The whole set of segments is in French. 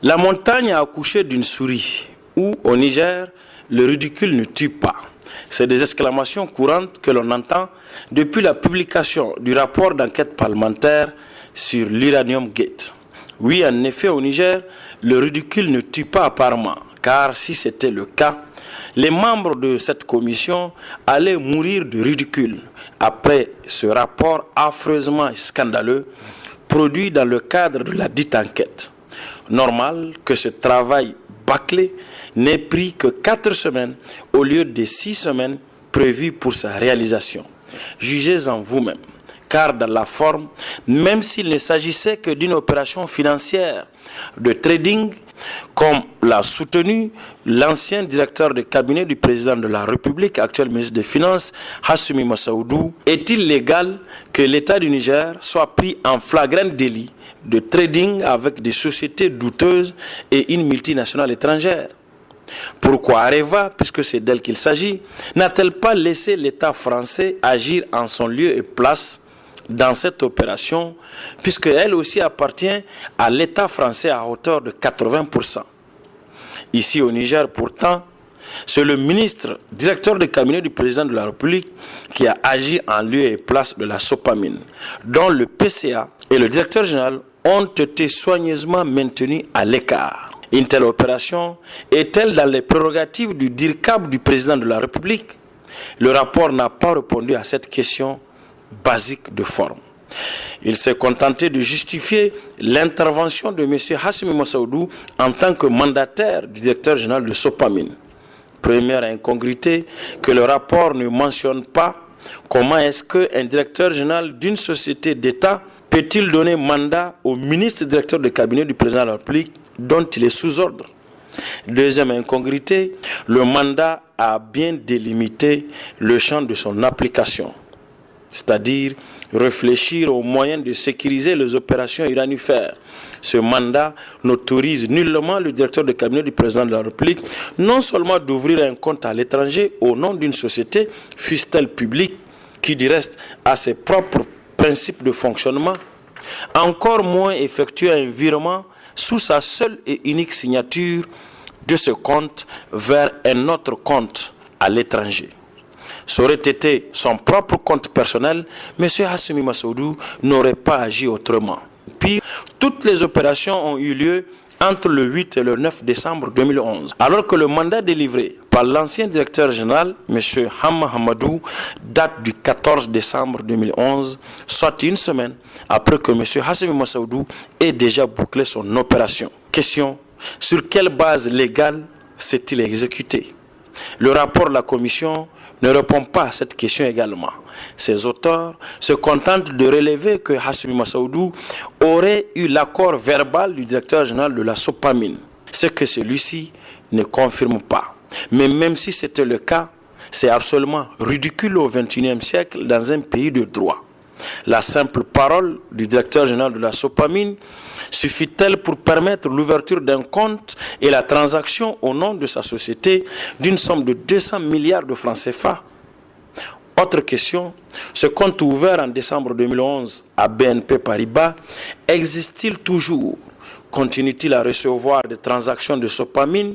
La montagne a accouché d'une souris, ou au Niger, le ridicule ne tue pas. C'est des exclamations courantes que l'on entend depuis la publication du rapport d'enquête parlementaire sur l'Uranium Gate. Oui, en effet, au Niger, le ridicule ne tue pas apparemment, car si c'était le cas, les membres de cette commission allaient mourir de ridicule après ce rapport affreusement scandaleux produit dans le cadre de la dite enquête. Normal que ce travail bâclé n'ait pris que 4 semaines au lieu des 6 semaines prévues pour sa réalisation. Jugez-en vous-même, car dans la forme, même s'il ne s'agissait que d'une opération financière de trading, comme l'a soutenu l'ancien directeur de cabinet du président de la République, actuel ministre des Finances, Hassoumi Massaoudou, est-il légal que l'État du Niger soit pris en flagrant délit de trading avec des sociétés douteuses et une multinationale étrangère? Pourquoi Areva, puisque c'est d'elle qu'il s'agit, n'a-t-elle pas laissé l'État français agir en son lieu et place dans cette opération, puisqu'elle aussi appartient à l'État français à hauteur de 80%. Ici au Niger, pourtant, c'est le ministre, directeur de cabinet du président de la République, qui a agi en lieu et place de la Sopamine, dont le PCA et le directeur général ont été soigneusement maintenus à l'écart. Une telle opération est-elle dans les prérogatives du DIRCAB du président de la République? Le rapport n'a pas répondu à cette question basique de forme. Il s'est contenté de justifier l'intervention de M. Hassoumi Massaoudou en tant que mandataire du directeur général de Sopamine. Première incongruité, que le rapport ne mentionne pas comment est-ce qu'un directeur général d'une société d'État peut-il donner mandat au ministre directeur de cabinet du président de la République dont il est sous ordre. Deuxième incongruité, le mandat a bien délimité le champ de son application, c'est-à-dire réfléchir aux moyens de sécuriser les opérations uranifères. Ce mandat n'autorise nullement le directeur de cabinet du président de la République non seulement d'ouvrir un compte à l'étranger au nom d'une société, fût-elle publique, qui du reste a ses propres principes de fonctionnement, encore moins effectuer un virement sous sa seule et unique signature de ce compte vers un autre compte à l'étranger. Ça aurait été son propre compte personnel, M. Hassoumi Massaoudou n'aurait pas agi autrement. Puis, toutes les opérations ont eu lieu entre le 8 et le 9 décembre 2011, alors que le mandat délivré par l'ancien directeur général, M. Hamma Hamadou, date du 14 décembre 2011, soit une semaine après que M. Hassoumi Massaoudou ait déjà bouclé son opération. Question: sur quelle base légale s'est-il exécuté? Le rapport de la commission ne répond pas à cette question également. Ses auteurs se contentent de relever que Hassoumi Massaoudou aurait eu l'accord verbal du directeur général de la Sopamine, ce que celui-ci ne confirme pas. Mais même si c'était le cas, c'est absolument ridicule au XXIe siècle dans un pays de droit. La simple parole du directeur général de la Sopamine suffit-elle pour permettre l'ouverture d'un compte et la transaction au nom de sa société d'une somme de 200 milliards de francs CFA? Autre question, ce compte ouvert en décembre 2011 à BNP Paribas existe-t-il toujours? Continue-t-il à recevoir des transactions de Sopamine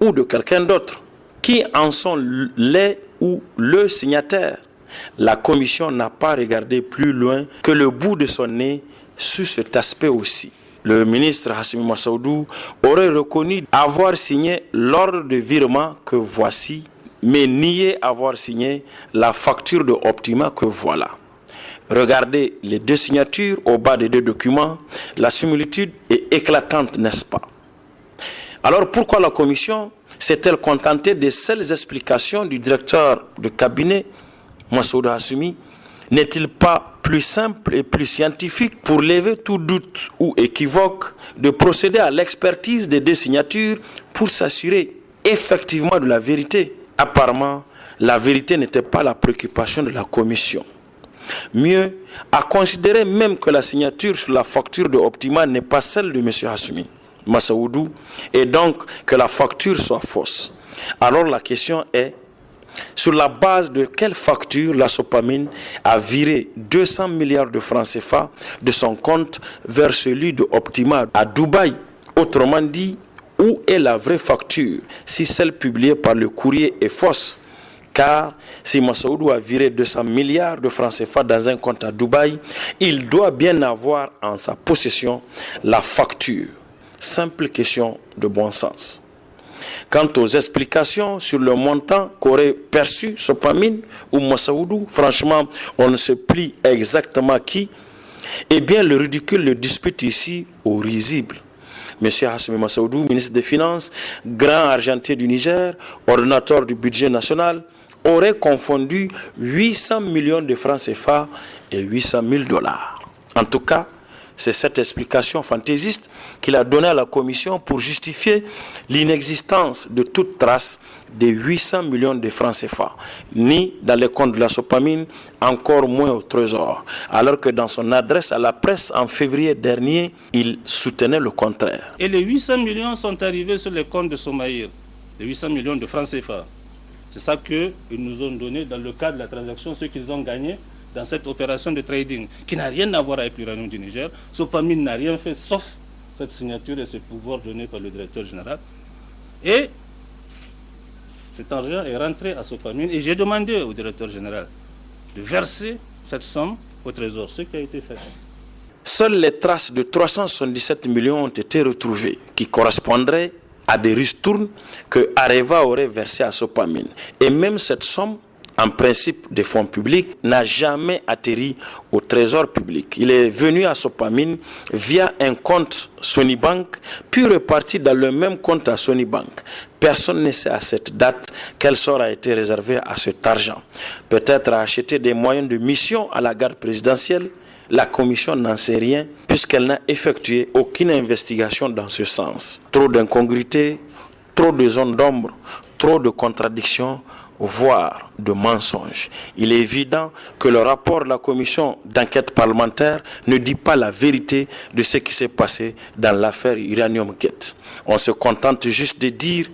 ou de quelqu'un d'autre? Qui en sont les ou le signataire? La commission n'a pas regardé plus loin que le bout de son nez sur cet aspect aussi. Le ministre Hassoumi Massaoudou aurait reconnu avoir signé l'ordre de virement que voici, mais nié avoir signé la facture de Optima que voilà. Regardez les deux signatures au bas des deux documents, la similitude est éclatante, n'est-ce pas? Alors pourquoi la commission s'est-elle contentée des seules explications du directeur de cabinet Massaoudou Hassoumi? N'est-il pas plus simple et plus scientifique, pour lever tout doute ou équivoque, de procéder à l'expertise des deux signatures pour s'assurer effectivement de la vérité? Apparemment, la vérité n'était pas la préoccupation de la commission. Mieux, à considérer même que la signature sur la facture de Optima n'est pas celle de M. Hassoumi Massaoudou, et donc que la facture soit fausse. Alors la question est: sur la base de quelle facture la Sopamine a viré 200 milliards de francs CFA de son compte vers celui de Optima à Dubaï, Autrement dit, où est la vraie facture si celle publiée par le courrier est fausse? Car si Massaoudou a viré 200 milliards de francs CFA dans un compte à Dubaï, il doit bien avoir en sa possession la facture. Simple question de bon sens. Quant aux explications sur le montant qu'aurait perçu Sopamine ou Massaoudou, franchement, on ne se plie exactement qui. Eh bien, le ridicule le dispute ici au risible. Monsieur Hassoumi Massaoudou, ministre des Finances, grand argentier du Niger, ordonnateur du budget national, aurait confondu 800 millions de francs CFA et 800 000 $. En tout cas, c'est cette explication fantaisiste qu'il a donnée à la commission pour justifier l'inexistence de toute trace des 800 millions de francs CFA, ni dans les comptes de la Sopamine, encore moins au Trésor, alors que dans son adresse à la presse en février dernier, il soutenait le contraire. Et les 800 millions sont arrivés sur les comptes de Somaïr, les 800 millions de francs CFA. C'est ça qu'ils nous ont donné dans le cadre de la transaction, ce qu'ils ont gagné dans cette opération de trading, qui n'a rien à voir avec l'uranium du Niger. Sopamine n'a rien fait, sauf cette signature et ce pouvoir donné par le directeur général. Et cet argent est rentré à Sopamine et j'ai demandé au directeur général de verser cette somme au Trésor, ce qui a été fait. Seules les traces de 377 millions ont été retrouvées, qui correspondraient à des ristournes que Areva aurait versées à Sopamine. Et même cette somme, en principe des fonds publics, n'a jamais atterri au trésor public. Il est venu à Sopamine via un compte Sonybank, puis reparti dans le même compte à Sonybank. Personne ne sait à cette date quel sort a été réservé à cet argent. Peut-être à acheter des moyens de mission à la garde présidentielle. La commission n'en sait rien puisqu'elle n'a effectué aucune investigation dans ce sens. Trop d'incongruités, trop de zones d'ombre, trop de contradictions, voire de mensonges. Il est évident que le rapport de la commission d'enquête parlementaire ne dit pas la vérité de ce qui s'est passé dans l'affaire Uranium Gate. On se contente juste de dire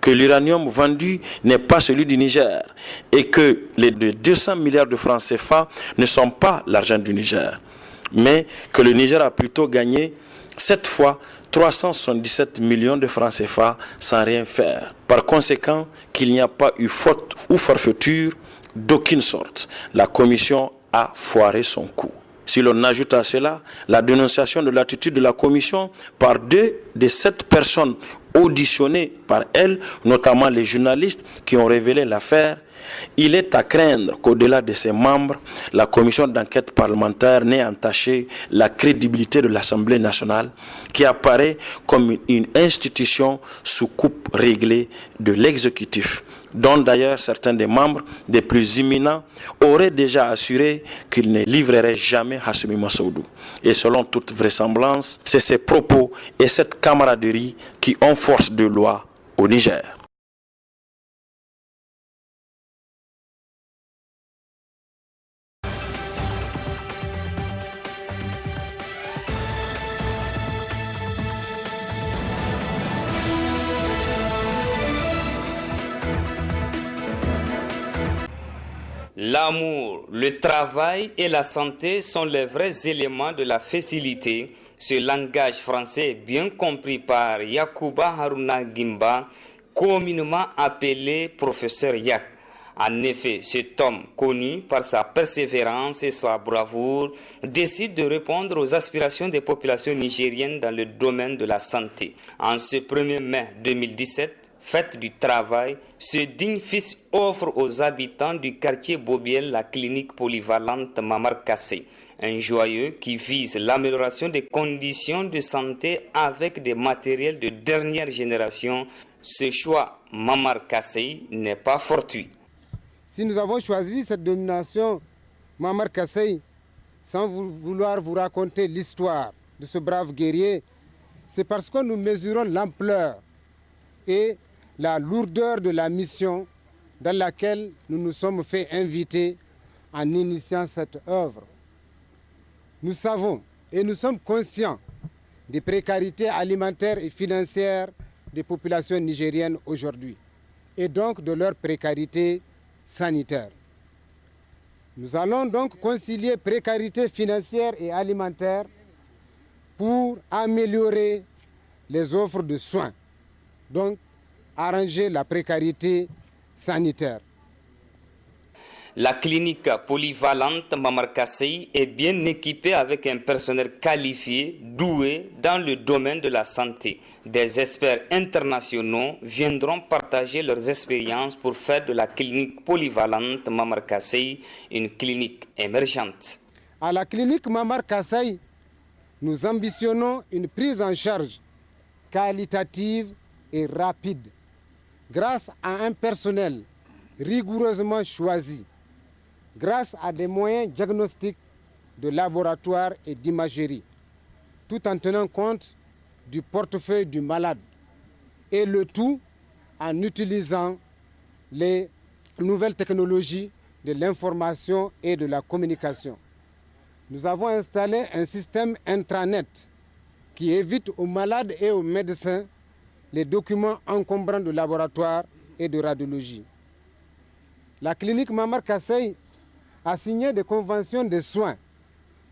que l'uranium vendu n'est pas celui du Niger et que les 200 milliards de francs CFA ne sont pas l'argent du Niger, mais que le Niger a plutôt gagné cette fois 377 millions de francs CFA sans rien faire. Par conséquent, qu'il n'y a pas eu faute ou forfaiture d'aucune sorte. La commission a foiré son coup. Si l'on ajoute à cela la dénonciation de l'attitude de la commission par 2 des 7 personnes auditionnées par elle, notamment les journalistes qui ont révélé l'affaire, il est à craindre qu'au-delà de ses membres, la commission d'enquête parlementaire n'ait entaché la crédibilité de l'Assemblée nationale, qui apparaît comme une institution sous coupe réglée de l'exécutif, dont d'ailleurs certains des membres des plus imminents auraient déjà assuré qu'ils ne livreraient jamais Hassoumi Massaoudou. Et selon toute vraisemblance, c'est ces propos et cette camaraderie qui ont force de loi au Niger. L'amour, le travail et la santé sont les vrais éléments de la facilité. Ce langage français bien compris par Yacouba Haruna Gimba, communément appelé professeur Yak. En effet, cet homme, connu par sa persévérance et sa bravoure, décide de répondre aux aspirations des populations nigériennes dans le domaine de la santé. En ce 1er mai 2017, fête du travail, ce digne fils offre aux habitants du quartier Bobiel la clinique polyvalente Mamar Kassé, un joyeux qui vise l'amélioration des conditions de santé avec des matériels de dernière génération. Ce choix Mamar Kassé n'est pas fortuit. Si nous avons choisi cette dénomination Mamar Kassé, sans vouloir vous raconter l'histoire de ce brave guerrier, c'est parce que nous mesurons l'ampleur et la lourdeur de la mission dans laquelle nous nous sommes fait inviter en initiant cette œuvre. Nous savons et nous sommes conscients des précarités alimentaires et financières des populations nigériennes aujourd'hui et donc de leur précarité sanitaire. Nous allons donc concilier précarité financière et alimentaire pour améliorer les offres de soins, donc arranger la précarité sanitaire. La clinique polyvalente Mamar Kassei est bien équipée avec un personnel qualifié, doué dans le domaine de la santé. Des experts internationaux viendront partager leurs expériences pour faire de la clinique polyvalente Mamar Kassei une clinique émergente. À la clinique Mamar Kassei, nous ambitionnons une prise en charge qualitative et rapide grâce à un personnel rigoureusement choisi, grâce à des moyens diagnostiques de laboratoire et d'imagerie, tout en tenant compte du portefeuille du malade, et le tout en utilisant les nouvelles technologies de l'information et de la communication. Nous avons installé un système intranet qui évite aux malades et aux médecins les documents encombrants de laboratoire et de radiologie. La clinique Mamar Kassei a signé des conventions de soins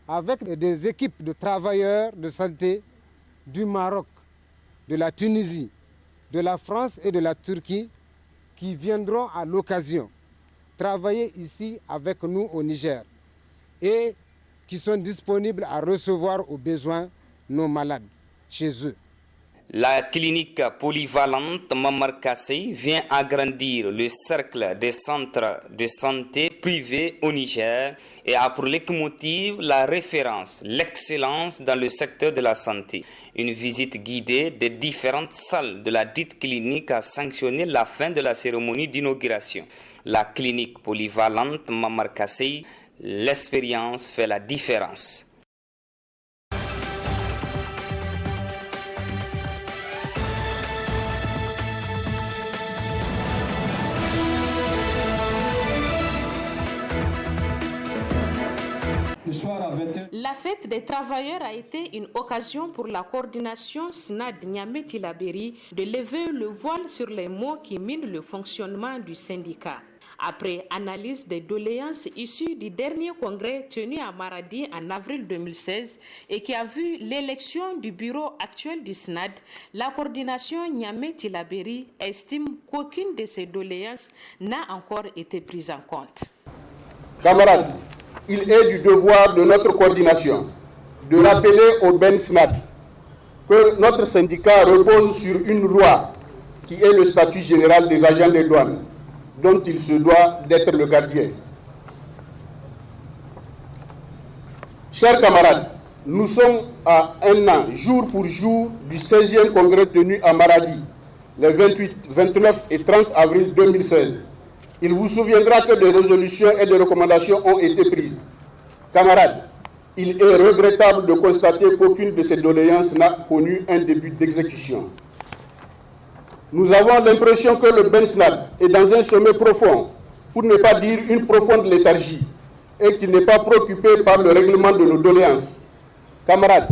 avec des équipes de travailleurs de santé du Maroc, de la Tunisie, de la France et de la Turquie qui viendront à l'occasion travailler ici avec nous au Niger et qui sont disponibles à recevoir aux besoins nos malades chez eux. La clinique polyvalente Mamar Kassei vient agrandir le cercle des centres de santé privés au Niger et a pour leitmotiv la référence, l'excellence dans le secteur de la santé. Une visite guidée des différentes salles de la dite clinique a sanctionné la fin de la cérémonie d'inauguration. La clinique polyvalente Mamar Kassei, l'expérience fait la différence. La fête des travailleurs a été une occasion pour la coordination SNAD Niamey-Tillabéri de lever le voile sur les maux qui minent le fonctionnement du syndicat. Après analyse des doléances issues du dernier congrès tenu à Maradi en avril 2016 et qui a vu l'élection du bureau actuel du SNAD, la coordination Niamey-Tillabéri estime qu'aucune de ces doléances n'a encore été prise en compte. Camarades, il est du devoir de notre coordination de rappeler au BEN-SNAD que notre syndicat repose sur une loi qui est le statut général des agents des douanes, dont il se doit d'être le gardien. Chers camarades, nous sommes à un an, jour pour jour, du 16e congrès tenu à Maradi, les 28, 29 et 30 avril 2016. Il vous souviendra que des résolutions et des recommandations ont été prises. Camarades, il est regrettable de constater qu'aucune de ces doléances n'a connu un début d'exécution. Nous avons l'impression que le BEN-SNAD est dans un sommet profond, pour ne pas dire une profonde léthargie, et qu'il n'est pas préoccupé par le règlement de nos doléances. Camarades,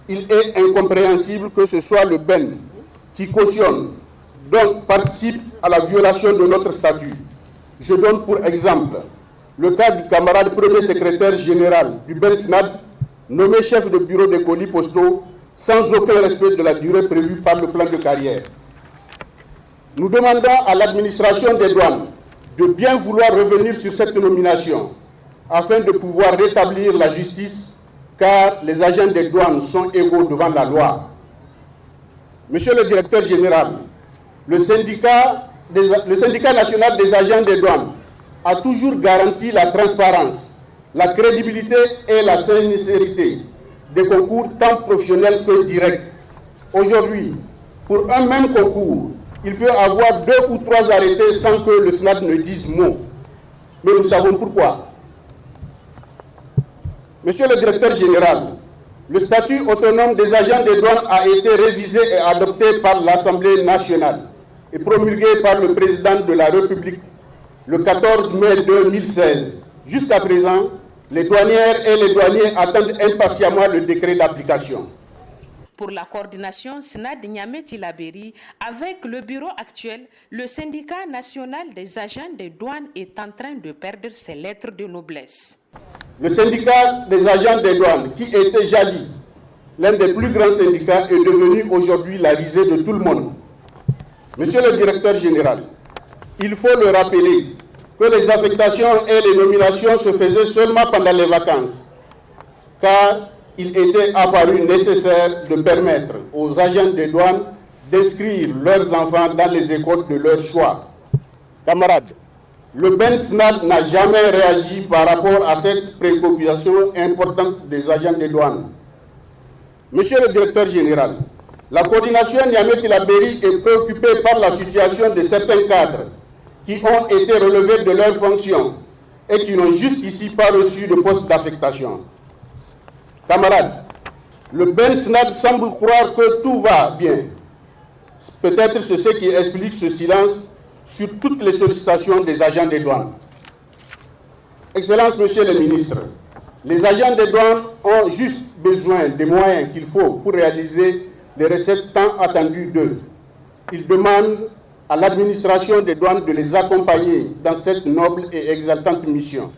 il est incompréhensible que ce soit le BEN qui cautionne, donc participe à la violation de notre statut. Je donne pour exemple le cas du camarade premier secrétaire général du BEN-SNAD, nommé chef de bureau des colis postaux, sans aucun respect de la durée prévue par le plan de carrière. Nous demandons à l'administration des douanes de bien vouloir revenir sur cette nomination afin de pouvoir rétablir la justice, car les agents des douanes sont égaux devant la loi. Monsieur le directeur général, le syndicat national des agents des douanes a toujours garanti la transparence, la crédibilité et la sincérité des concours tant professionnels que directs. Aujourd'hui, pour un même concours, il peut y avoir 2 ou 3 arrêtés sans que le SNAD ne dise mot. Mais nous savons pourquoi. Monsieur le directeur général, le statut autonome des agents des douanes a été révisé et adopté par l'Assemblée nationale et promulgué par le président de la République le 14 mai 2016. Jusqu'à présent, les douanières et les douaniers attendent impatiemment le décret d'application. Pour la coordination SNAD Niamey-Tillabéri, avec le bureau actuel, le syndicat national des agents des douanes est en train de perdre ses lettres de noblesse. Le syndicat des agents des douanes, qui était jadis l'un des plus grands syndicats, est devenu aujourd'hui la risée de tout le monde. Monsieur le directeur général, il faut le rappeler que les affectations et les nominations se faisaient seulement pendant les vacances, car il était apparu nécessaire de permettre aux agents des douanes d'inscrire leurs enfants dans les écoles de leur choix. Camarades, le BEN-SNAD n'a jamais réagi par rapport à cette préoccupation importante des agents des douanes. Monsieur le directeur général, la coordination Niamey-Tillabéri est préoccupée par la situation de certains cadres qui ont été relevés de leurs fonctions et qui n'ont jusqu'ici pas reçu de poste d'affectation. Camarades, le BEN-SNAD semble croire que tout va bien. Peut-être c'est ce qui explique ce silence sur toutes les sollicitations des agents des douanes. Excellence, Monsieur le ministre, les agents des douanes ont juste besoin des moyens qu'il faut pour réaliser les recettes tant attendues d'eux. Ils demandent à l'administration des douanes de les accompagner dans cette noble et exaltante mission.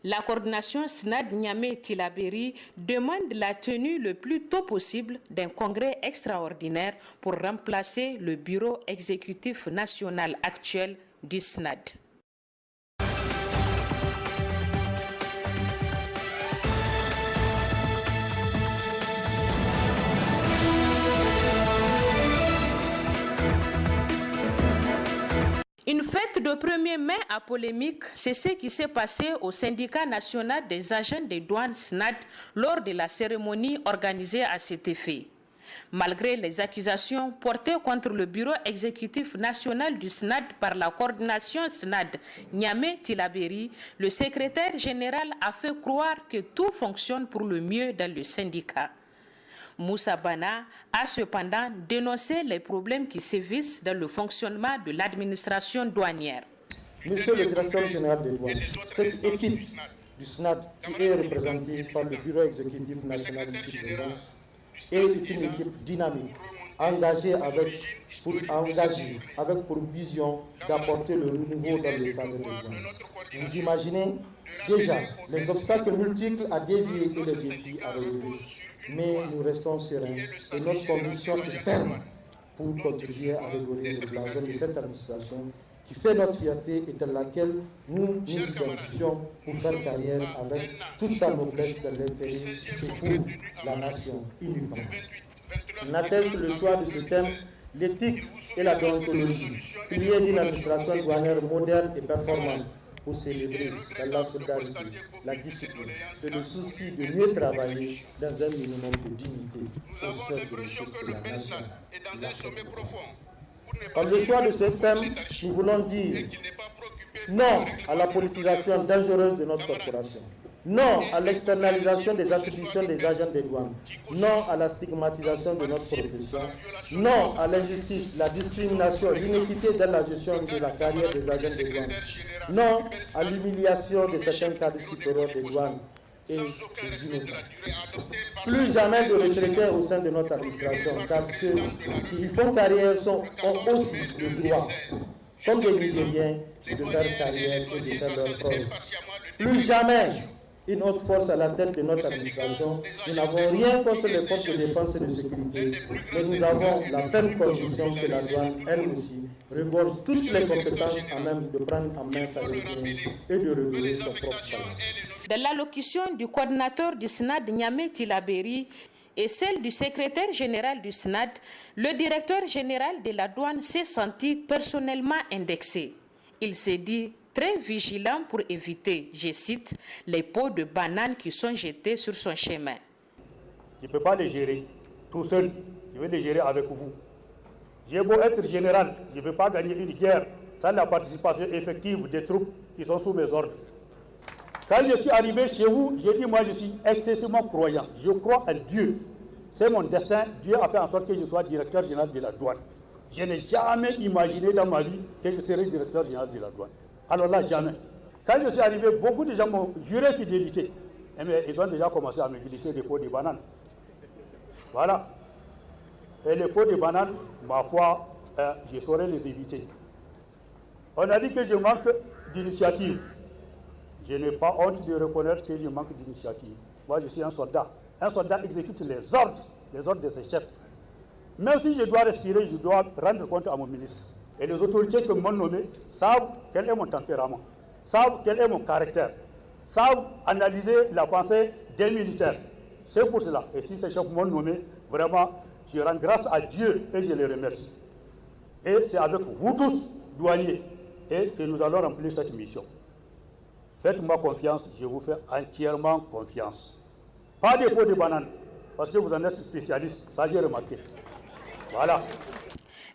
La coordination SNAD Niamey-Tillabéri demande la tenue le plus tôt possible d'un congrès extraordinaire pour remplacer le bureau exécutif national actuel du SNAD. Une fête de 1er mai à polémique, c'est ce qui s'est passé au syndicat national des agents des douanes SNAD lors de la cérémonie organisée à cet effet. Malgré les accusations portées contre le bureau exécutif national du SNAD par la coordination SNAD Niamey-Tillabéri, le secrétaire général a fait croire que tout fonctionne pour le mieux dans le syndicat. Moussa Bana a cependant dénoncé les problèmes qui sévissent dans le fonctionnement de l'administration douanière. Monsieur le directeur général des douanes, cette équipe du SNAD qui est représentée par le bureau exécutif national ici présent est une équipe dynamique, engagée avec pour vision d'apporter le renouveau dans le cadre des douanes. Vous imaginez déjà les obstacles multiples à dévier et les défis à relever. Mais nous restons sereins et notre conviction est ferme pour contribuer à redorer le blason de cette administration qui fait notre fierté et dans laquelle nous nous identifions pour faire carrière avec toute sa noblesse de l'intérêt et pour la nation uniquement. On atteste le choix de ce thème, l'éthique et la déontologie, pilier d'une administration douanière moderne et performante, pour célébrer dans la solidarité, la discipline et le souci de mieux travailler dans un minimum de dignité au sein de l'intérêt de la nation. Par le choix de ce thème, nous voulons dire non à la politisation dangereuse de notre corporation, non à l'externalisation des attributions des agents des douanes, non à la stigmatisation de notre profession, non à l'injustice, la discrimination, l'inéquité dans la gestion de la carrière des agents des douanes, non à l'humiliation de certains cadres supérieurs des douanes et des innocents. Plus jamais de retraités au sein de notre administration, car ceux qui y font carrière ont aussi le droit, comme des Nigériens, de faire carrière et de faire leurs preuves. Plus jamais une autre force à la tête de notre administration. Nous n'avons rien contre les forces de défense et de sécurité, mais nous avons la ferme conviction que la douane, elle aussi, regorge toutes les compétences à même de prendre en main sa destinée et de redorer son propre talent. De l'allocution du coordinateur du SNAD Niamey-Tillabéri et celle du secrétaire général du SNAD, le directeur général de la douane s'est senti personnellement indexé. Il s'est dit très vigilant pour éviter, je cite, les pots de bananes qui sont jetés sur son chemin. Je ne peux pas les gérer tout seul, je vais les gérer avec vous. J'ai beau être général, je ne peux pas gagner une guerre sans la participation effective des troupes qui sont sous mes ordres. Quand je suis arrivé chez vous, j'ai dit, moi je suis excessivement croyant, je crois en Dieu. C'est mon destin, Dieu a fait en sorte que je sois directeur général de la douane. Je n'ai jamais imaginé dans ma vie que je serais directeur général de la douane. Alors là, jamais. Quand je suis arrivé, beaucoup de gens m'ont juré fidélité. Mais ils ont déjà commencé à me glisser des pots de bananes. Voilà. Et les pots de bananes, ma foi, je saurais les éviter. On a dit que je manque d'initiative. Je n'ai pas honte de reconnaître que je manque d'initiative. Moi, je suis un soldat. Un soldat exécute les ordres les ordres de ses chefs. Même si je dois respirer, je dois rendre compte à mon ministre. Et les autorités qui m'ont nommé savent quel est mon tempérament, savent quel est mon caractère, savent analyser la pensée des militaires. C'est pour cela. Et si ces chefs m'ont nommé, vraiment, je rends grâce à Dieu et je les remercie. Et c'est avec vous tous, douaniers, et que nous allons remplir cette mission. Faites-moi confiance, je vous fais entièrement confiance. Pas de pots de banane, parce que vous en êtes spécialiste, ça j'ai remarqué. Voilà.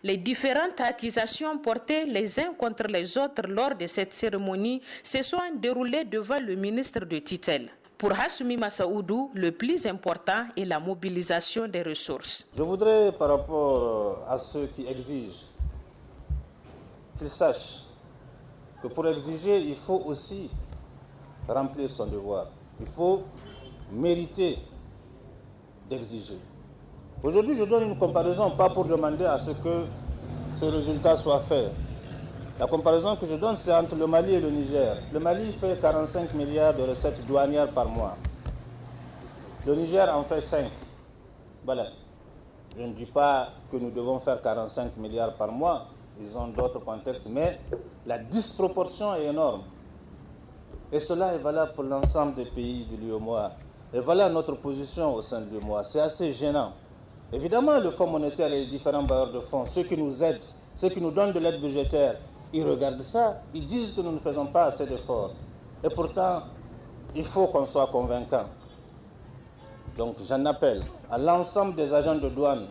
Les différentes accusations portées les uns contre les autres lors de cette cérémonie se sont déroulées devant le ministre de tutelle. Pour Hassoumi Massaoudou, le plus important est la mobilisation des ressources. Je voudrais, par rapport à ceux qui exigent, qu'ils sachent que pour exiger, il faut aussi remplir son devoir. Il faut mériter d'exiger. Aujourd'hui, je donne une comparaison, pas pour demander à ce que ce résultat soit fait. La comparaison que je donne, c'est entre le Mali et le Niger. Le Mali fait 45 milliards de recettes douanières par mois. Le Niger en fait 5. Voilà. Je ne dis pas que nous devons faire 45 milliards par mois. Ils ont d'autres contextes, mais la disproportion est énorme. Et cela est valable pour l'ensemble des pays de l'UEMOA. Et voilà notre position au sein de l'UEMOA. C'est assez gênant. Évidemment, le Fonds monétaire et les différents bailleurs de fonds, ceux qui nous aident, ceux qui nous donnent de l'aide budgétaire, ils regardent ça, ils disent que nous ne faisons pas assez d'efforts. Et pourtant, il faut qu'on soit convaincant. Donc j'en appelle à l'ensemble des agents de douane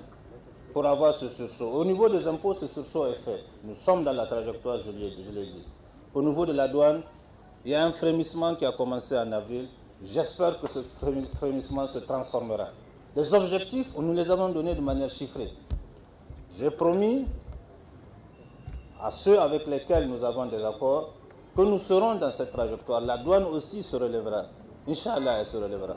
pour avoir ce sursaut. Au niveau des impôts, ce sursaut est fait. Nous sommes dans la trajectoire, je l'ai dit. Au niveau de la douane, il y a un frémissement qui a commencé en avril. J'espère que ce frémissement se transformera. Les objectifs, nous les avons donnés de manière chiffrée. J'ai promis à ceux avec lesquels nous avons des accords que nous serons dans cette trajectoire. La douane aussi se relèvera. Inch'Allah, elle se relèvera.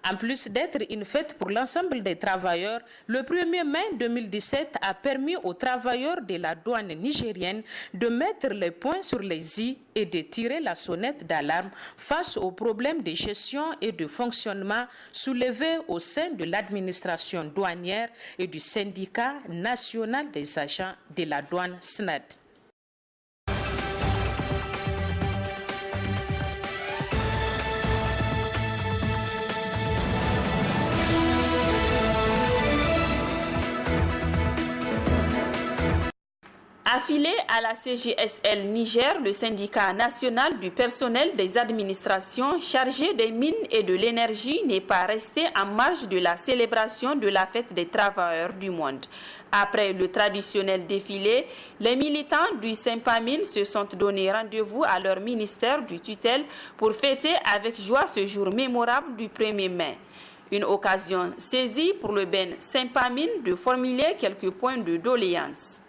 En plus d'être une fête pour l'ensemble des travailleurs, le 1er mai 2017 a permis aux travailleurs de la douane nigérienne de mettre les points sur les i et de tirer la sonnette d'alarme face aux problèmes de gestion et de fonctionnement soulevés au sein de l'administration douanière et du syndicat national des agents de la douane SNAD. Affilié à la CGSL Niger, le syndicat national du personnel des administrations chargé des mines et de l'énergie n'est pas resté en marge de la célébration de la fête des travailleurs du monde. Après le traditionnel défilé, les militants du Sympamine se sont donné rendez-vous à leur ministère du tutelle pour fêter avec joie ce jour mémorable du 1er mai. Une occasion saisie pour le Ben Sympamine de formuler quelques points de doléance.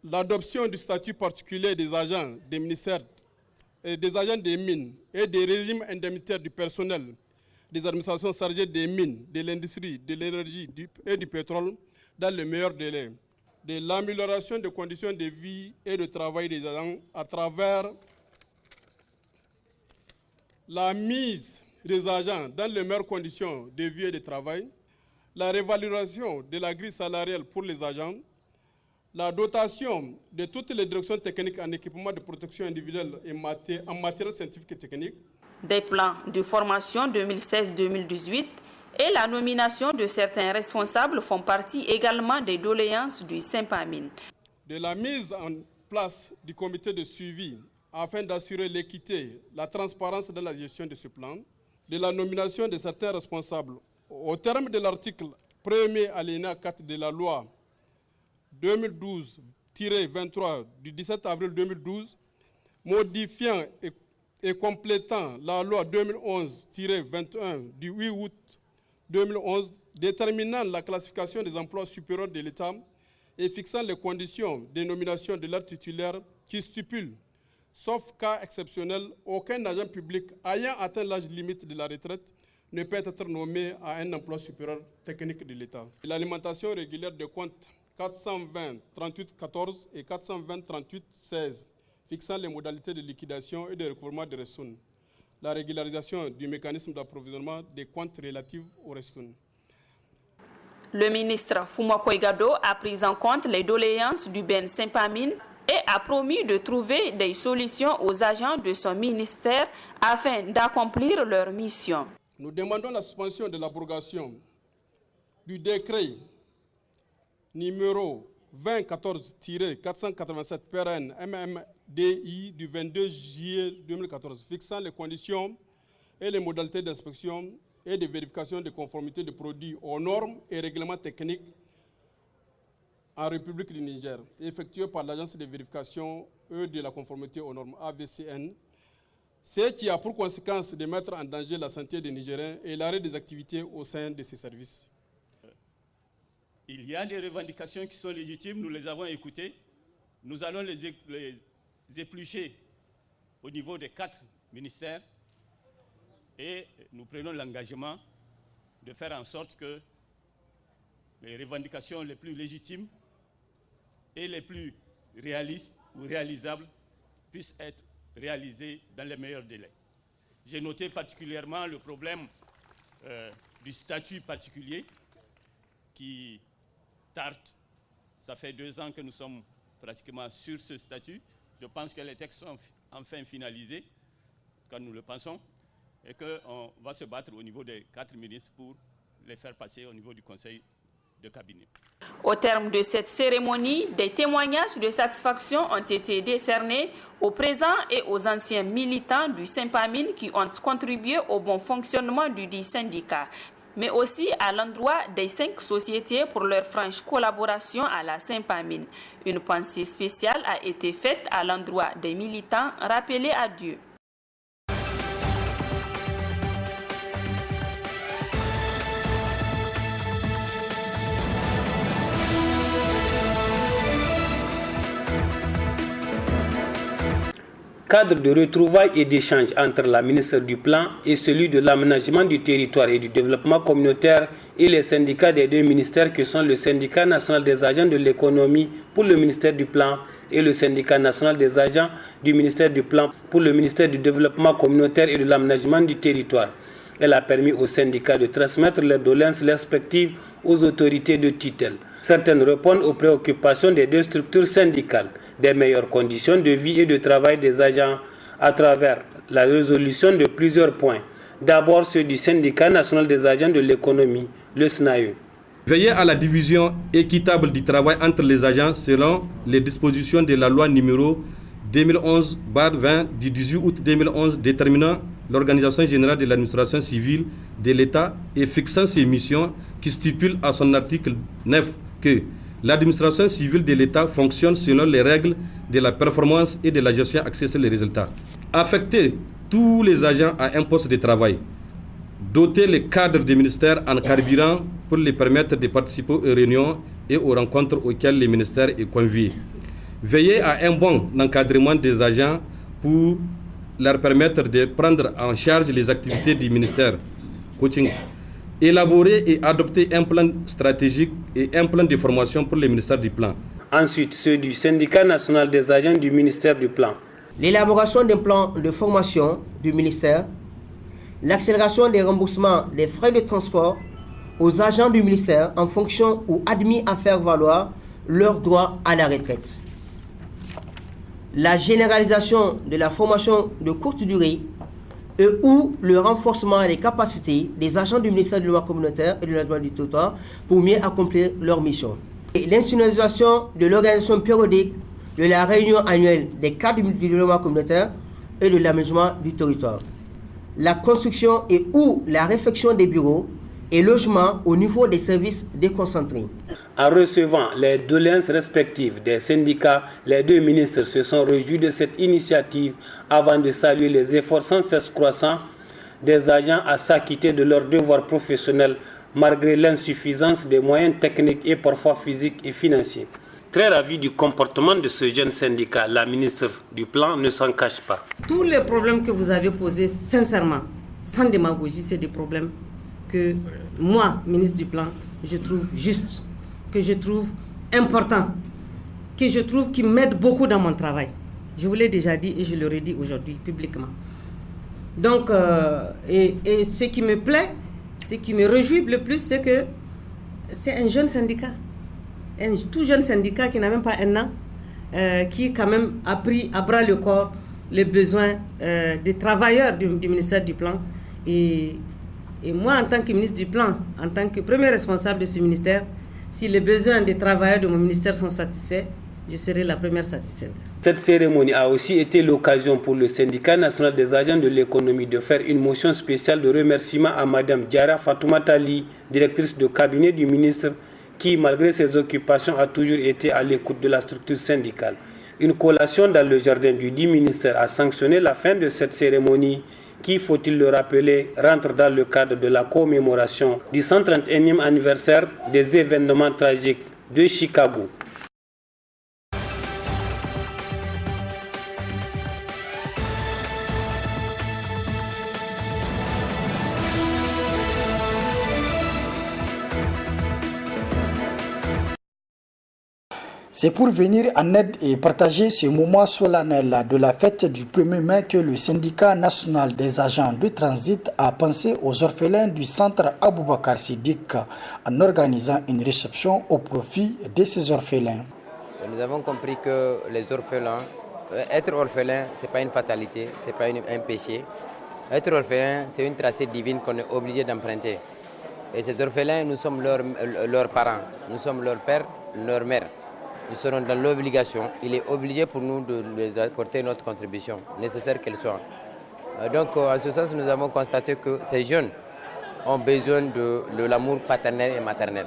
L'adoption du statut particulier des agents des ministères, et des agents des mines et des régimes indemnitaires du personnel des administrations chargées des mines, de l'industrie, de l'énergie et du pétrole dans le meilleur délai. De l'amélioration des conditions de vie et de travail des agents à travers la mise des agents dans les meilleures conditions de vie et de travail, la révalorisation de la grille salariale pour les agents, la dotation de toutes les directions techniques en équipement de protection individuelle et en matériel scientifique et technique. Des plans de formation 2016-2018 et la nomination de certains responsables font partie également des doléances du Sympamine. De la mise en place du comité de suivi afin d'assurer l'équité, la transparence dans la gestion de ce plan, de la nomination de certains responsables. Au terme de l'article 1er alinéa 4 de la loi 2012-23 du 17 avril 2012, modifiant et complétant la loi 2011-21 du 8 août 2011, déterminant la classification des emplois supérieurs de l'État et fixant les conditions de nomination de leur titulaire qui stipule, sauf cas exceptionnel, aucun agent public ayant atteint l'âge limite de la retraite ne peut être nommé à un emploi supérieur technique de l'État. L'alimentation régulière des comptes 420-38-14 et 420-38-16, fixant les modalités de liquidation et de recouvrement des ressources. La régularisation du mécanisme d'approvisionnement des comptes relatifs aux ressources. Le ministre Fumako Igado a pris en compte les doléances du Ben Saint-Pamine et a promis de trouver des solutions aux agents de son ministère afin d'accomplir leur mission. Nous demandons la suspension de l'abrogation du décret numéro 2014-487 PRN MMDI du 22 juillet 2014 fixant les conditions et les modalités d'inspection et de vérification de conformité des produits aux normes et règlements techniques en République du Niger, effectué par l'Agence de vérification de la conformité aux normes AVCN, ce qui a pour conséquence de mettre en danger la santé des Nigériens et l'arrêt des activités au sein de ces services. Il y a des revendications qui sont légitimes, nous les avons écoutées. Nous allons les éplucher au niveau des 4 ministères et nous prenons l'engagement de faire en sorte que les revendications les plus légitimes et les plus réalistes ou réalisables puissent être réalisées dans les meilleurs délais. J'ai noté particulièrement le problème du statut particulier qui tarde. Ça fait 2 ans que nous sommes pratiquement sur ce statut. Je pense que les textes sont enfin finalisés, quand nous le pensons, et qu'on va se battre au niveau des 4 ministres pour les faire passer au niveau du Conseil de cabinet. Au terme de cette cérémonie, des témoignages de satisfaction ont été décernés aux présents et aux anciens militants du Saint-Pamine qui ont contribué au bon fonctionnement du dit syndicat, mais aussi à l'endroit des 5 sociétés pour leur franche collaboration à la Saint-Pamine. Une pensée spéciale a été faite à l'endroit des militants rappelés à Dieu. Cadre de retrouvailles et d'échanges entre la ministre du Plan et celui de l'aménagement du territoire et du développement communautaire et les syndicats des 2 ministères que sont le syndicat national des agents de l'économie pour le ministère du Plan et le syndicat national des agents du ministère du Plan pour le ministère du développement communautaire et de l'aménagement du territoire. Elle a permis aux syndicats de transmettre leurs doléances respectives aux autorités de tutelle. Certaines répondent aux préoccupations des 2 structures syndicales, des meilleures conditions de vie et de travail des agents à travers la résolution de plusieurs points. D'abord ceux du syndicat national des agents de l'économie, le SNAE. Veiller à la division équitable du travail entre les agents selon les dispositions de la loi numéro 2011-20 du 18 août 2011 déterminant l'organisation générale de l'administration civile de l'État et fixant ses missions qui stipule à son article 9 que l'administration civile de l'État fonctionne selon les règles de la performance et de la gestion axée sur les résultats. Affecter tous les agents à un poste de travail. Doter les cadres des ministères en carburant pour les permettre de participer aux réunions et aux rencontres auxquelles le ministère est convié. Veiller à un bon encadrement des agents pour leur permettre de prendre en charge les activités du ministère. Coaching. Élaborer et adopter un plan stratégique et un plan de formation pour le ministère du Plan. Ensuite, ceux du syndicat national des agents du ministère du Plan. L'élaboration d'un plan de formation du ministère, l'accélération des remboursements des frais de transport aux agents du ministère en fonction ou admis à faire valoir leur droit à la retraite. La généralisation de la formation de courte durée et ou le renforcement des capacités des agents du ministère du développement communautaire et de l'aménagement du territoire pour mieux accomplir leur mission. L'institutionnalisation de l'organisation périodique de la réunion annuelle des cadres du développement communautaire et de l'aménagement du territoire. La construction et ou la réfection des bureaux et logements au niveau des services déconcentrés. En recevant les doléances respectives des syndicats, les 2 ministres se sont réjouis de cette initiative avant de saluer les efforts sans cesse croissants des agents à s'acquitter de leurs devoirs professionnels malgré l'insuffisance des moyens techniques et parfois physiques et financiers. Très ravi du comportement de ce jeune syndicat, la ministre du Plan ne s'en cache pas. Tous les problèmes que vous avez posés, sincèrement, sans démagogie, c'est des problèmes que moi, ministre du Plan, je trouve justes, que je trouve importants, que je trouve qui m'aident beaucoup dans mon travail. Je vous l'ai déjà dit et je le redis aujourd'hui publiquement. Donc, et ce qui me plaît, ce qui me réjouit le plus, c'est que c'est un jeune syndicat, un tout jeune syndicat qui n'a même pas un an, qui quand même a pris à bras le corps les besoins des travailleurs du ministère du Plan. Et moi, en tant que ministre du Plan, en tant que premier responsable de ce ministère, si les besoins des travailleurs de mon ministère sont satisfaits, je serai la première satisfaite. Cette cérémonie a aussi été l'occasion pour le syndicat national des agents de l'économie de faire une motion spéciale de remerciement à Mme Diara Fatoumata Ali, directrice de cabinet du ministre, qui, malgré ses occupations, a toujours été à l'écoute de la structure syndicale. Une collation dans le jardin du dit ministère a sanctionné la fin de cette cérémonie qui, faut-il le rappeler, rentre dans le cadre de la commémoration du 131e anniversaire des événements tragiques de Chicago. C'est pour venir en aide et partager ce moment solennel de la fête du 1er mai que le syndicat national des agents de transit a pensé aux orphelins du centre Aboubakar Siddiq en organisant une réception au profit de ces orphelins. Nous avons compris que les orphelins, être orphelin, ce n'est pas une fatalité, ce n'est pas un péché. Être orphelin, c'est une tracée divine qu'on est obligé d'emprunter. Et ces orphelins, nous sommes leurs parents, nous sommes leur père, leur mère. Nous serons dans l'obligation, il est obligé pour nous de les apporter notre contribution, nécessaire qu'elle soit. Donc en ce sens, nous avons constaté que ces jeunes ont besoin de l'amour paternel et maternel.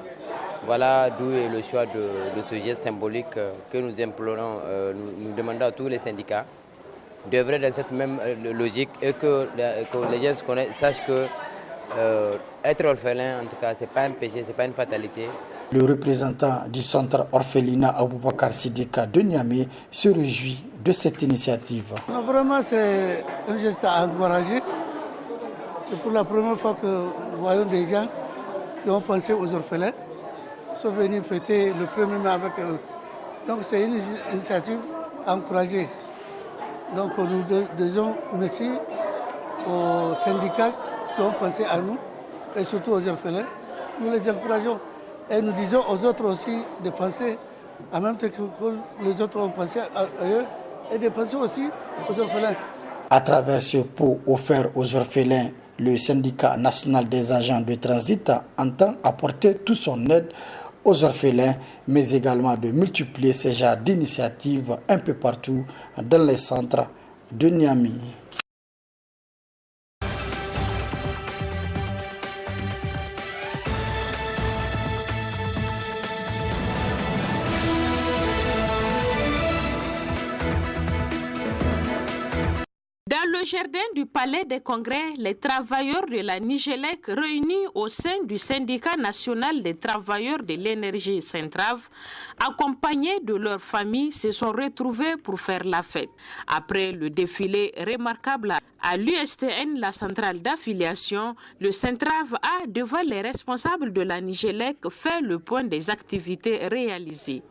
Voilà d'où est le choix de ce geste symbolique que nous implorons, nous demandons à tous les syndicats d'œuvrer dans cette même logique et que les gens sachent que être orphelin, en tout cas, ce n'est pas un péché, ce n'est pas une fatalité. Le représentant du centre orphelinat Aboubakar Siddiq de Niamey se réjouit de cette initiative. Non, vraiment, c'est un geste à encourager. C'est pour la première fois que nous voyons des gens qui ont pensé aux orphelins, sont venus fêter le 1er mai avec eux. Donc c'est une initiative à encourager. Donc nous disons merci aux syndicats qui ont pensé à nous et surtout aux orphelins. Nous les encourageons. Et nous disons aux autres aussi de penser, en même temps que les autres ont pensé à eux, et de penser aussi aux orphelins. À travers ce pot offert aux orphelins, le syndicat national des agents de transit entend apporter toute son aide aux orphelins, mais également de multiplier ces genres d'initiatives un peu partout dans les centres de Niamey. Dans le jardin du Palais des Congrès, les travailleurs de la Nigélec réunis au sein du syndicat national des travailleurs de l'énergie Centrave, accompagnés de leurs familles, se sont retrouvés pour faire la fête. Après le défilé remarquable à l'USTN, la centrale d'affiliation, le Centrave a, devant les responsables de la Nigélec, fait le point des activités réalisées.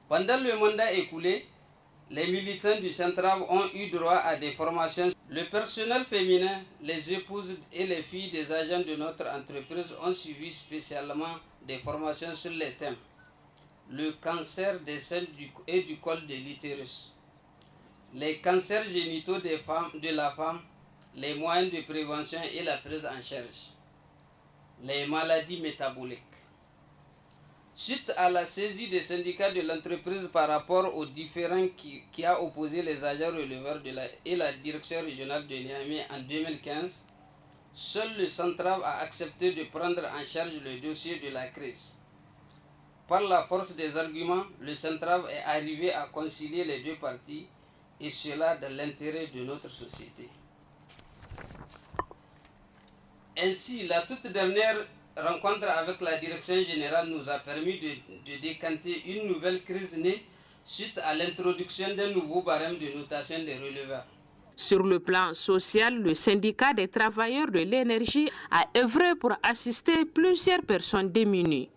Pendant le mandat écoulé, les militants du Centrave ont eu droit à des formations. Le personnel féminin, les épouses et les filles des agents de notre entreprise ont suivi spécialement des formations sur les thèmes le cancer des seins et du col de l'utérus, les cancers génitaux de la femme, les moyens de prévention et la prise en charge, les maladies métaboliques. Suite à la saisie des syndicats de l'entreprise par rapport aux différends qui a opposé les agents releveurs et la direction régionale de Niamey en 2015, seul le Centrave a accepté de prendre en charge le dossier de la crise. Par la force des arguments, le Centrave est arrivé à concilier les deux parties, et cela dans l'intérêt de notre société. Ainsi, la toute dernière rencontre avec la direction générale nous a permis de décanter une nouvelle crise née suite à l'introduction d'un nouveau barème de notation des releveurs. Sur le plan social, le syndicat des travailleurs de l'énergie a œuvré pour assister plusieurs personnes démunies.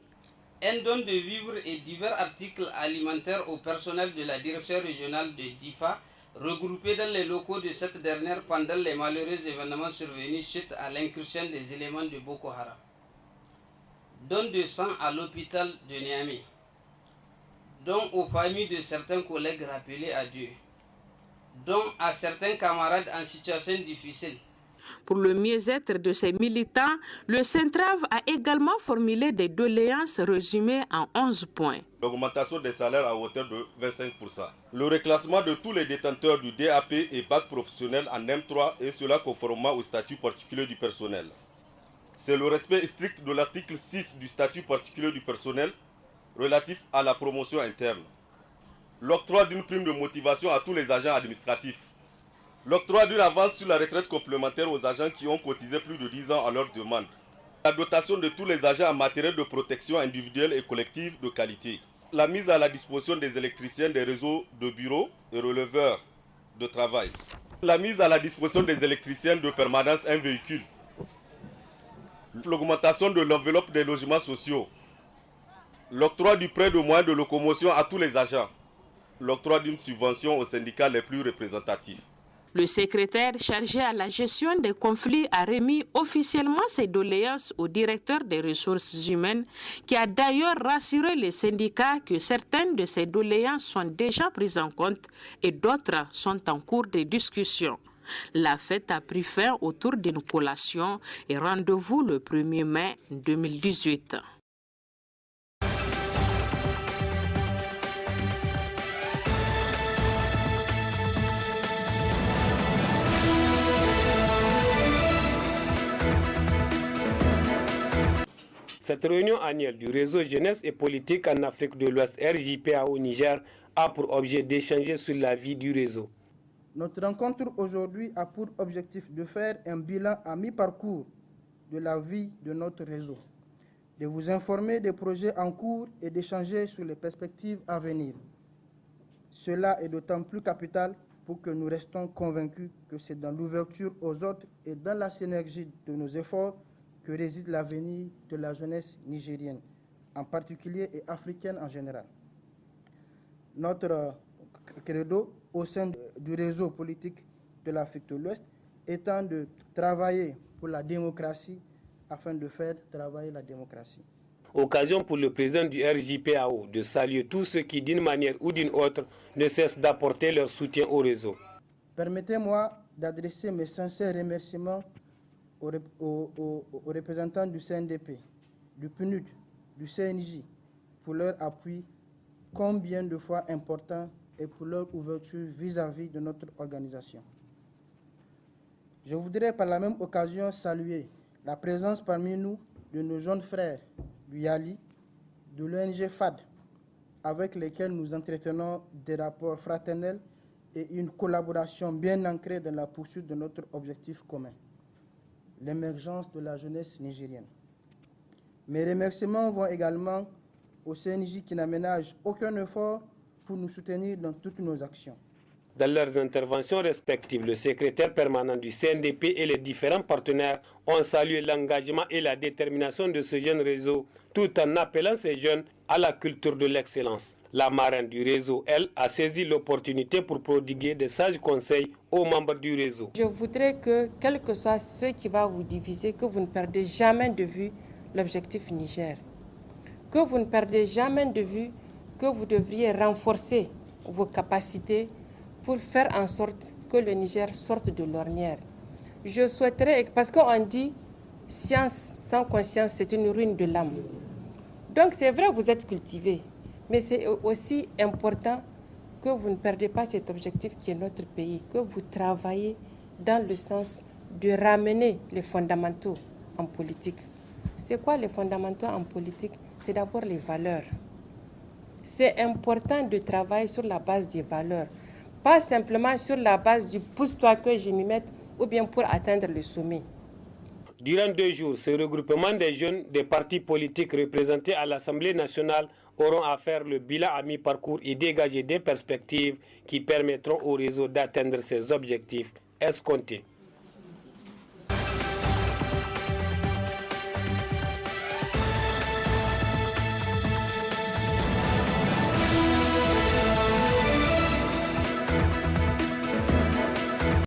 Un don de vivres et divers articles alimentaires au personnel de la direction régionale de DIFA, regroupés dans les locaux de cette dernière pendant les malheureux événements survenus suite à l'incursion des éléments de Boko Haram. don de sang à l'hôpital de Niamey, don aux familles de certains collègues rappelés à Dieu, don à certains camarades en situation difficile. Pour le mieux-être de ces militants, le Centrave a également formulé des doléances résumées en 11 points. L'augmentation des salaires à hauteur de 25%. Le reclassement de tous les détenteurs du DAP et bac professionnel en M3 et cela conformément au statut particulier du personnel. C'est le respect strict de l'article 6 du statut particulier du personnel relatif à la promotion interne. L'octroi d'une prime de motivation à tous les agents administratifs. L'octroi d'une avance sur la retraite complémentaire aux agents qui ont cotisé plus de 10 ans à leur demande. La dotation de tous les agents en matériel de protection individuelle et collective de qualité. La mise à la disposition des électriciens des réseaux de bureaux et releveurs de travail. La mise à la disposition des électriciens de permanence un véhicule. L'augmentation de l'enveloppe des logements sociaux. L'octroi du prêt de moyens de locomotion à tous les agents. L'octroi d'une subvention aux syndicats les plus représentatifs. Le secrétaire chargé à la gestion des conflits a remis officiellement ses doléances au directeur des ressources humaines, qui a d'ailleurs rassuré les syndicats que certaines de ces doléances sont déjà prises en compte et d'autres sont en cours de discussion. La fête a pris fin autour d'une collation et rendez-vous le 1er mai 2018. Cette réunion annuelle du réseau Jeunesse et Politique en Afrique de l'Ouest RJPA au Niger a pour objet d'échanger sur la vie du réseau. Notre rencontre aujourd'hui a pour objectif de faire un bilan à mi-parcours de la vie de notre réseau, de vous informer des projets en cours et d'échanger sur les perspectives à venir. Cela est d'autant plus capital pour que nous restons convaincus que c'est dans l'ouverture aux autres et dans la synergie de nos efforts que réside l'avenir de la jeunesse nigérienne, en particulier et africaine en général. Notre credo au sein du réseau politique de l'Afrique de l'Ouest étant de travailler pour la démocratie afin de faire travailler la démocratie. Occasion pour le président du RJPAO de saluer tous ceux qui, d'une manière ou d'une autre, ne cessent d'apporter leur soutien au réseau. Permettez-moi d'adresser mes sincères remerciements aux représentants du CNDP, du PNUD, du CNJ pour leur appui combien de fois important et pour leur ouverture vis-à-vis de notre organisation. Je voudrais par la même occasion saluer la présence parmi nous de nos jeunes frères du YALI, de l'ONG FAD, avec lesquels nous entretenons des rapports fraternels et une collaboration bien ancrée dans la poursuite de notre objectif commun, l'émergence de la jeunesse nigérienne. Mes remerciements vont également au CNJ qui n'aménage aucun effort pour nous soutenir dans toutes nos actions. Dans leurs interventions respectives, le secrétaire permanent du CNDP et les différents partenaires ont salué l'engagement et la détermination de ce jeune réseau, tout en appelant ces jeunes à la culture de l'excellence. La marraine du réseau, elle, a saisi l'opportunité pour prodiguer de sages conseils aux membres du réseau. Je voudrais que, quel que soit ce qui va vous diviser, que vous ne perdez jamais de vue l'objectif Niger. Que vous ne perdez jamais de vue que vous devriez renforcer vos capacités pour faire en sorte que le Niger sorte de l'ornière. Je souhaiterais, parce qu'on dit science sans conscience, c'est une ruine de l'âme. Donc c'est vrai que vous êtes cultivé, mais c'est aussi important que vous ne perdez pas cet objectif qui est notre pays, que vous travaillez dans le sens de ramener les fondamentaux en politique. C'est quoi les fondamentaux en politique? C'est d'abord les valeurs. C'est important de travailler sur la base des valeurs, pas simplement sur la base du pousse-toi que je m'y mette ou bien pour atteindre le sommet. Durant 2 jours, ce regroupement des jeunes des partis politiques représentés à l'Assemblée nationale auront à faire le bilan à mi-parcours et dégager des perspectives qui permettront au réseau d'atteindre ses objectifs escomptés.